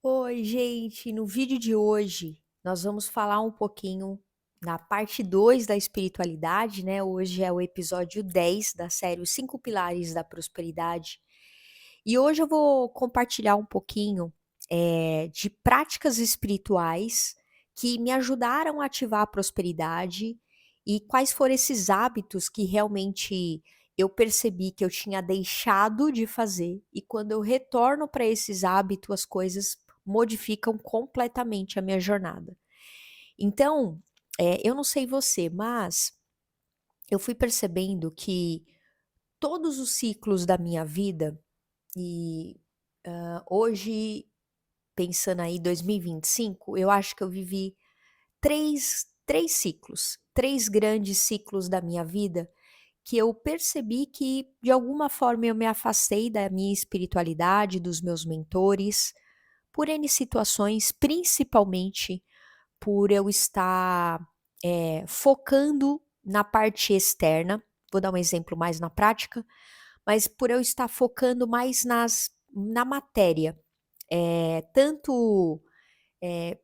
Oi, gente. No vídeo de hoje, nós vamos falar um pouquinho na parte 2 da espiritualidade, né? Hoje é o episódio 10 da série Os 5 Pilares da Prosperidade. E hoje eu vou compartilhar um pouquinho, de práticas espirituais que me ajudaram a ativar a prosperidade e quais foram esses hábitos que realmente eu percebi que eu tinha deixado de fazer e quando eu retorno para esses hábitos, as coisas modificam completamente a minha jornada. Então, eu não sei você, mas eu fui percebendo que todos os ciclos da minha vida e, hoje, pensando aí 2025, eu acho que eu vivi três ciclos, 3 grandes ciclos da minha vida, que eu percebi que, de alguma forma, eu me afastei da minha espiritualidade, dos meus mentores, por N situações, principalmente por eu estar, focando na parte externa, vou dar um exemplo mais na prática, mas por eu estar focando mais na matéria, tanto, eh,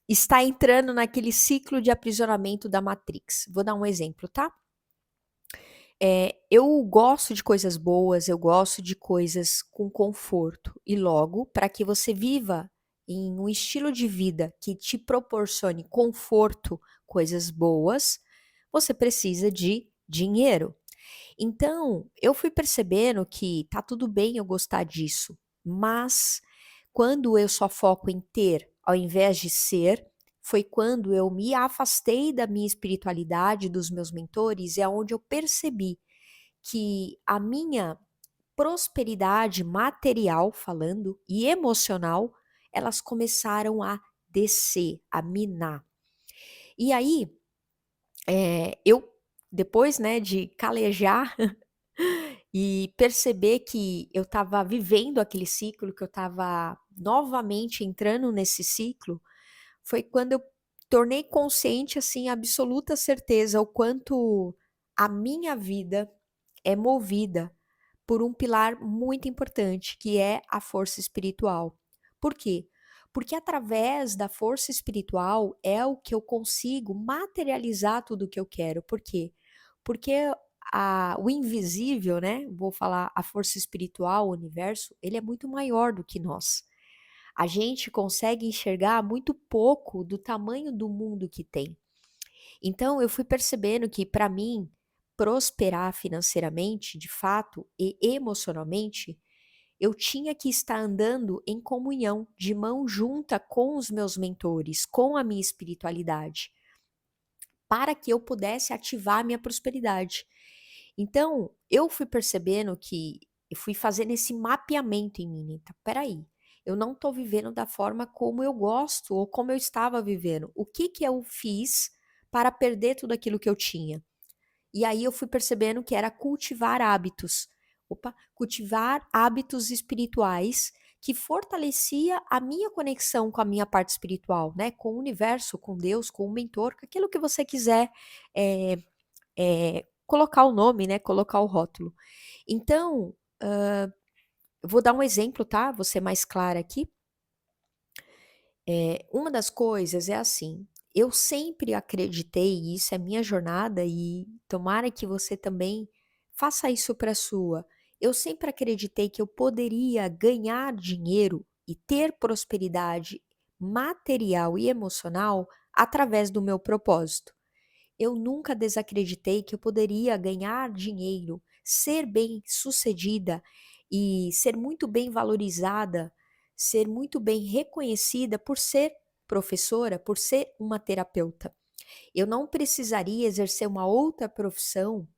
está entrando naquele ciclo de aprisionamento da Matrix. Vou dar um exemplo, tá? Eu gosto de coisas boas, eu gosto de coisas com conforto e logo, para que você viva em um estilo de vida que te proporcione conforto, coisas boas, você precisa de dinheiro. Então, eu fui percebendo que tá tudo bem eu gostar disso, mas quando eu só foco em ter, ao invés de ser, foi quando eu me afastei da minha espiritualidade, dos meus mentores, é onde eu percebi que a minha prosperidade material falando e emocional, elas começaram a descer, a minar. E aí, eu depois, né, de calejar e perceber que eu estava vivendo aquele ciclo, que eu estava novamente entrando nesse ciclo, foi quando eu tornei consciente, assim, absoluta certeza o quanto a minha vida é movida por um pilar muito importante, que é a força espiritual. Por quê? Porque através da força espiritual é o que eu consigo materializar tudo o que eu quero. Por quê? Porque o invisível, né? Vou falar a força espiritual, o universo, ele é muito maior do que nós. A gente consegue enxergar muito pouco do tamanho do mundo que tem. Então eu fui percebendo que para mim prosperar financeiramente, de fato, e emocionalmente, eu tinha que estar andando em comunhão, de mão junta com os meus mentores, com a minha espiritualidade, para que eu pudesse ativar a minha prosperidade. Então, eu fui percebendo que eu fui fazendo esse mapeamento em mim. Então, peraí, eu não estou vivendo da forma como eu gosto ou como eu estava vivendo. O que que eu fiz para perder tudo aquilo que eu tinha? E aí eu fui percebendo que era cultivar hábitos. Opa, cultivar hábitos espirituais que fortalecia a minha conexão com a minha parte espiritual, né? Com o universo, com Deus, com o mentor, com aquilo que você quiser eh, colocar o nome, né? Colocar o rótulo. Então, eu vou dar um exemplo, tá? Vou ser mais clara aqui. Uma das coisas é assim, eu sempre acreditei, e isso é minha jornada e tomara que você também faça isso para a sua. Eu sempre acreditei que eu poderia ganhar dinheiro e ter prosperidade material e emocional através do meu propósito. Eu nunca desacreditei que eu poderia ganhar dinheiro, ser bem-sucedida e ser muito bem valorizada, ser muito bem reconhecida por ser professora, por ser uma terapeuta. Eu não precisaria exercer uma outra profissão,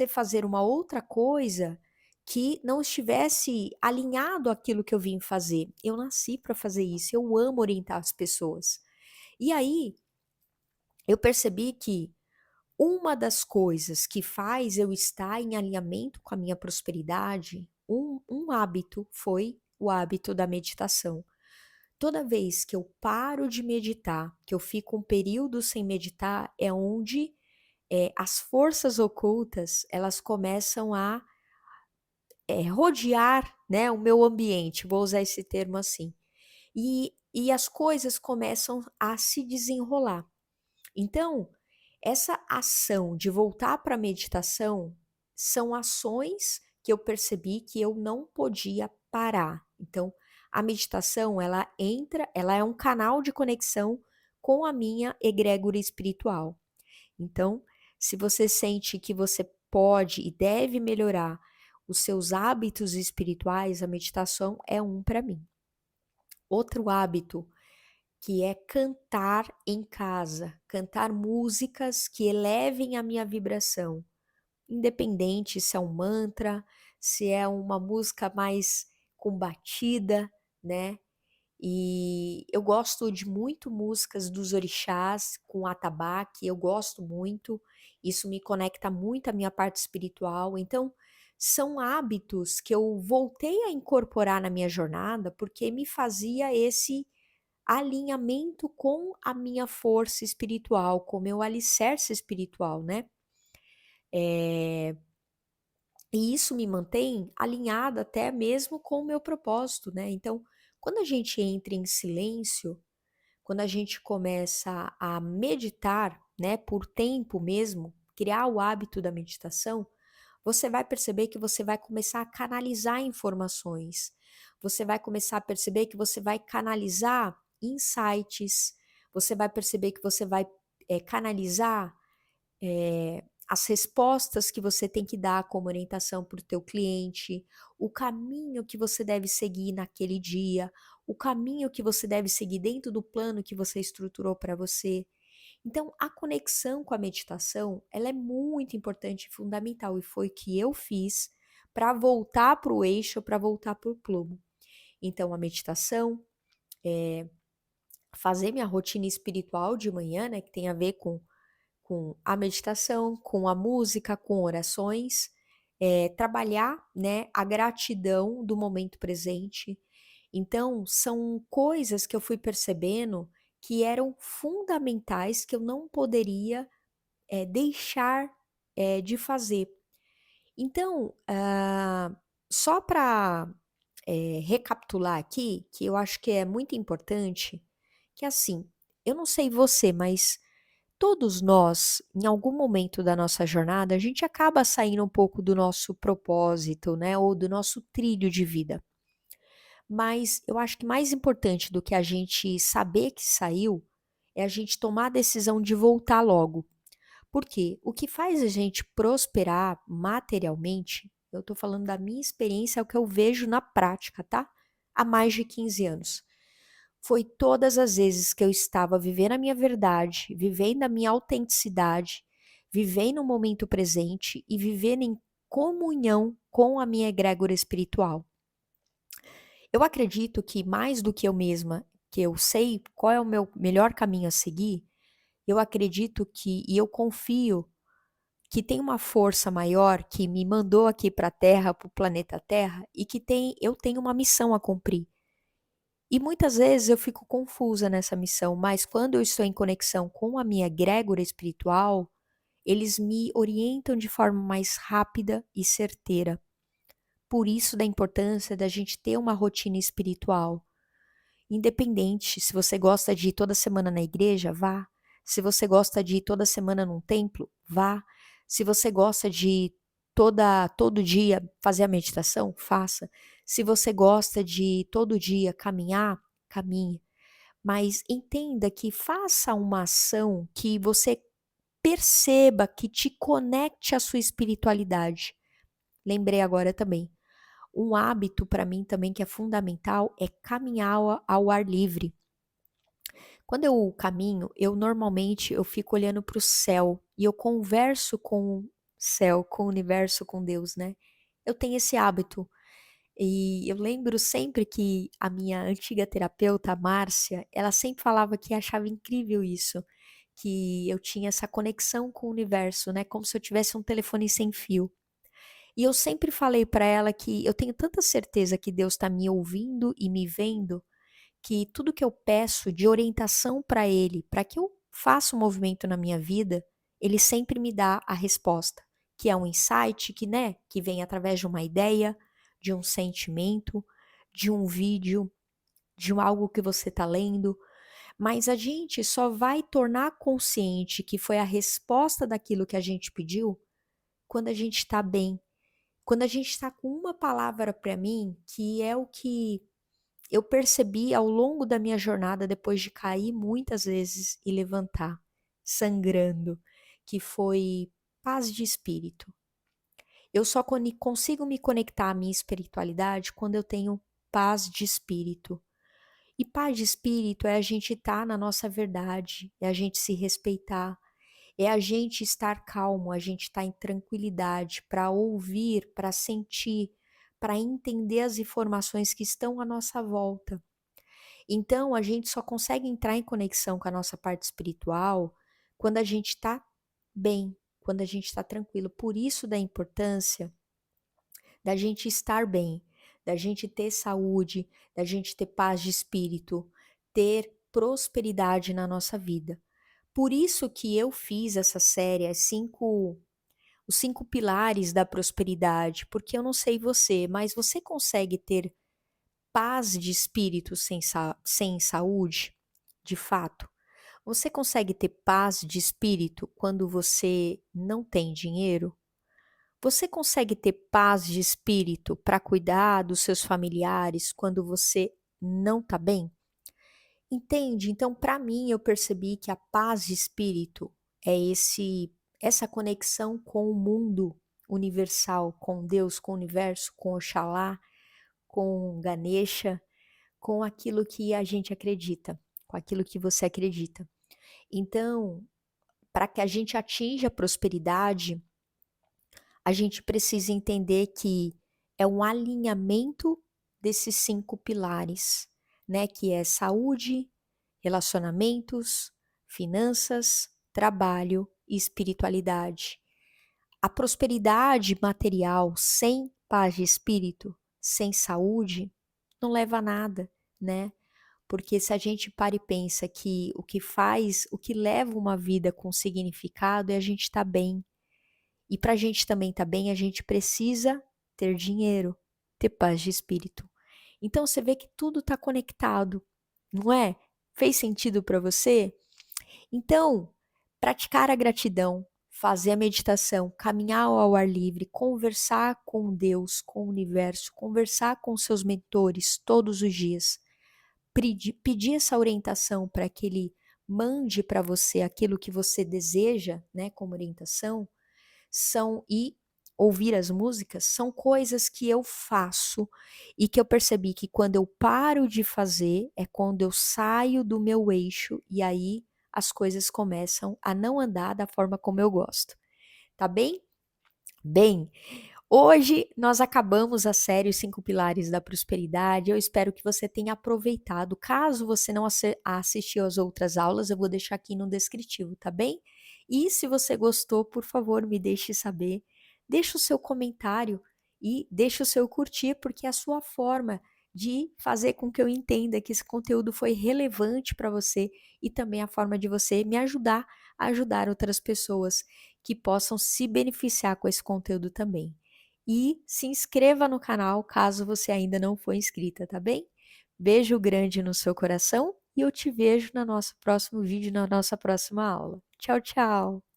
fazer uma outra coisa que não estivesse alinhado àquilo que eu vim fazer. Eu nasci para fazer isso, eu amo orientar as pessoas. E aí, eu percebi que uma das coisas que faz eu estar em alinhamento com a minha prosperidade, um hábito foi o hábito da meditação. Toda vez que eu paro de meditar, que eu fico um período sem meditar, é onde as forças ocultas elas começam a rodear, né, o meu ambiente. Vou usar esse termo assim. E as coisas começam a se desenrolar. Então, essa ação de voltar para a meditação são ações que eu percebi que eu não podia parar. Então, a meditação, ela é um canal de conexão com a minha egrégora espiritual. Então, se você sente que você pode e deve melhorar os seus hábitos espirituais, a meditação é um para mim. Outro hábito que é cantar em casa, cantar músicas que elevem a minha vibração, independente se é um mantra, se é uma música mais com batida, né? E eu gosto de muito músicas dos orixás com atabaque, eu gosto muito, isso me conecta muito à minha parte espiritual. Então, são hábitos que eu voltei a incorporar na minha jornada porque me fazia esse alinhamento com a minha força espiritual, com o meu alicerce espiritual, né? E isso me mantém alinhada até mesmo com o meu propósito, né? Então, quando a gente entra em silêncio, quando a gente começa a meditar, né, por tempo mesmo, criar o hábito da meditação, você vai perceber que você vai começar a canalizar informações. Você vai começar a perceber que você vai canalizar insights. Você vai perceber que você vai canalizar as respostas que você tem que dar como orientação para o teu cliente, o caminho que você deve seguir naquele dia, o caminho que você deve seguir dentro do plano que você estruturou para você. Então, a conexão com a meditação, ela é muito importante e fundamental, e foi o que eu fiz para voltar para o eixo, para voltar para o plumo. Então, a meditação, fazer minha rotina espiritual de manhã, né, que tem a ver com a meditação, com a música, com orações, trabalhar, né, a gratidão do momento presente. Então, são coisas que eu fui percebendo que eram fundamentais, que eu não poderia deixar de fazer. Então, só para recapitular aqui, que eu acho que é muito importante, que assim, eu não sei você, mas todos nós, em algum momento da nossa jornada, a gente acaba saindo um pouco do nosso propósito, né, ou do nosso trilho de vida. Mas eu acho que mais importante do que a gente saber que saiu, é a gente tomar a decisão de voltar logo. Porque o que faz a gente prosperar materialmente, eu tô falando da minha experiência, é o que eu vejo na prática, tá? Há mais de 15 anos. Foi todas as vezes que eu estava vivendo a minha verdade, vivendo a minha autenticidade, vivendo o momento presente e vivendo em comunhão com a minha egrégora espiritual. Eu acredito que mais do que eu mesma, que eu sei qual é o meu melhor caminho a seguir, eu acredito que, e eu confio que tem uma força maior que me mandou aqui para a Terra, para o planeta Terra, e que eu tenho uma missão a cumprir. E muitas vezes eu fico confusa nessa missão, mas quando eu estou em conexão com a minha egrégora espiritual, eles me orientam de forma mais rápida e certeira. Por isso da importância da gente ter uma rotina espiritual. Independente, se você gosta de ir toda semana na igreja, vá. Se você gosta de ir toda semana num templo, vá. Se você gosta de ir todo dia fazer a meditação, faça. Se você gosta de ir todo dia caminhar, caminhe. Mas entenda que faça uma ação que você perceba que te conecte à sua espiritualidade. Lembrei agora também. Um hábito para mim também que é fundamental é caminhar ao ar livre. Quando eu caminho, eu normalmente eu fico olhando para o céu e eu converso com o céu, com o universo, com Deus, né? Eu tenho esse hábito. E eu lembro sempre que a minha antiga terapeuta, a Márcia, ela sempre falava que achava incrível isso, que eu tinha essa conexão com o universo, né? Como se eu tivesse um telefone sem fio. E eu sempre falei para ela que eu tenho tanta certeza que Deus está me ouvindo e me vendo, que tudo que eu peço de orientação para Ele, para que eu faça um movimento na minha vida, Ele sempre me dá a resposta, que é um insight que, né, que vem através de uma ideia, de um sentimento, de um vídeo, de algo que você está lendo, mas a gente só vai tornar consciente que foi a resposta daquilo que a gente pediu quando a gente está bem. Quando a gente está com uma palavra para mim, que é o que eu percebi ao longo da minha jornada, depois de cair muitas vezes e levantar, sangrando, que foi paz de espírito. Eu só consigo me conectar à minha espiritualidade quando eu tenho paz de espírito. E paz de espírito é a gente estar na nossa verdade, é a gente se respeitar, é a gente estar calmo, a gente estar em tranquilidade para ouvir, para sentir, para entender as informações que estão à nossa volta. Então, a gente só consegue entrar em conexão com a nossa parte espiritual quando a gente está bem, quando a gente está tranquilo. Por isso da importância da gente estar bem, da gente ter saúde, da gente ter paz de espírito, ter prosperidade na nossa vida. Por isso que eu fiz essa série, os 5 pilares da prosperidade, porque eu não sei você, mas você consegue ter paz de espírito sem saúde? De fato? Você consegue ter paz de espírito quando você não tem dinheiro? Você consegue ter paz de espírito para cuidar dos seus familiares quando você não está bem? Entende? Então, para mim, eu percebi que a paz de espírito é essa conexão com o mundo universal, com Deus, com o universo, com Oxalá, com Ganesha, com aquilo que a gente acredita, com aquilo que você acredita. Então, para que a gente atinja a prosperidade, a gente precisa entender que é um alinhamento desses 5 pilares, né? Que é saúde, relacionamentos, finanças, trabalho e espiritualidade. A prosperidade material sem paz de espírito, sem saúde, não leva a nada, né? Porque se a gente para e pensa que o que leva uma vida com significado é a gente estar bem. E para a gente também estar bem, a gente precisa ter dinheiro, ter paz de espírito. Então você vê que tudo está conectado, não é? Fez sentido para você? Então, praticar a gratidão, fazer a meditação, caminhar ao ar livre, conversar com Deus, com o universo, conversar com seus mentores todos os dias, pedir essa orientação para que ele mande para você aquilo que você deseja, né, como orientação, e ouvir as músicas são coisas que eu faço e que eu percebi que quando eu paro de fazer é quando eu saio do meu eixo e aí as coisas começam a não andar da forma como eu gosto. Tá bem? Bem, hoje nós acabamos a série Os 5 Pilares da Prosperidade. Eu espero que você tenha aproveitado. Caso você não assistiu às outras aulas, eu vou deixar aqui no descritivo, tá bem? E se você gostou, por favor, me deixe saber. Deixe o seu comentário e deixe o seu curtir, porque é a sua forma de fazer com que eu entenda que esse conteúdo foi relevante para você e também a forma de você me ajudar a ajudar outras pessoas que possam se beneficiar com esse conteúdo também. E se inscreva no canal caso você ainda não for inscrita, tá bem? Beijo grande no seu coração e eu te vejo no nosso próximo vídeo, na nossa próxima aula. Tchau, tchau!